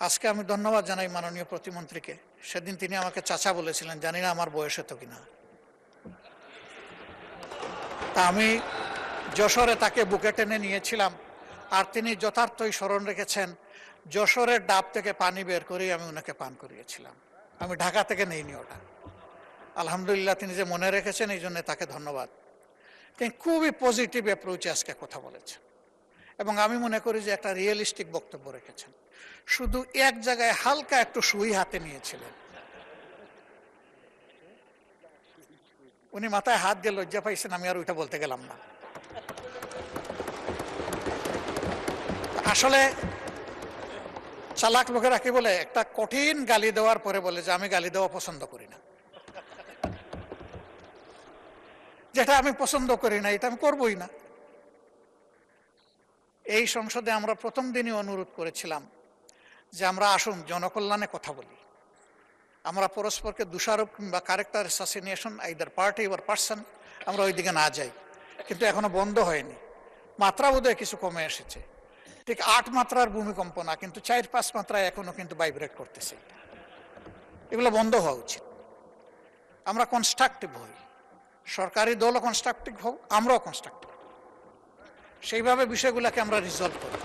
আজকে আমি ধন্যবাদ জানাই মাননীয় প্রতিমন্ত্রীকে। সেদিন তিনি আমাকে চাচা বলেছিলেন, জানি না আমার বয়স হতো কিনা। তা আমি যশোরে তাকে বুকে টেনে নিয়েছিলাম, আর তিনি যথার্থই স্মরণ রেখেছেন। যশোরের ডাব থেকে পানি বের করে আমি ওনাকে পান করিয়েছিলাম। আমি ঢাকা থেকে নেইনি ওটা। আলহামদুলিল্লাহ, তিনি যে মনে রেখেছেন এই জন্য তাকে ধন্যবাদ। তিনি খুবই পজিটিভ অ্যাপ্রোচে আজকে কথা বলেছেন এবং আমি মনে করি যে একটা রিয়েলিস্টিক বক্তব্য রেখেছেন। শুধু এক জায়গায় হালকা একটু সুই হাতে নিয়েছিলেন। উনি মাথায় হাত দিয়ে লজ্জা পাইছেন, আমি আর ওইটা বলতে গেলাম না। আসলে চালাক লোকেরা কি বলে, একটা কঠিন গালি দেওয়ার পরে বলে যে আমি গালি দেওয়া পছন্দ করি না। যেটা আমি পছন্দ করি না এটা আমি করবই না। এই সংসদে আমরা প্রথম দিনই অনুরোধ করেছিলাম যে আমরা আসুন জনকল্যাণে কথা বলি, আমরা পরস্পরকে দোষারোপ কিংবা character assassination either party or person আমরা ওই দিকে না যাই। কিন্তু এখনো বন্ধ হয়নি। মাত্রা বোধহয় কিছু কমে এসেছে, ঠিক 8 মাত্রার ভূমিকম্প না, কিন্তু 4-5 মাত্রায় এখনো কিন্তু ভাইব্রেট করতেছে। এগুলো বন্ধ হওয়া উচিত। আমরা কনস্ট্রাকটিভ হই, সরকারি দলও কনস্ট্রাকটিভ হোক, আমরাও কনস্ট্রাকটিভ, সেইভাবে বিষয়গুলোকে আমরা রিজলভ করি।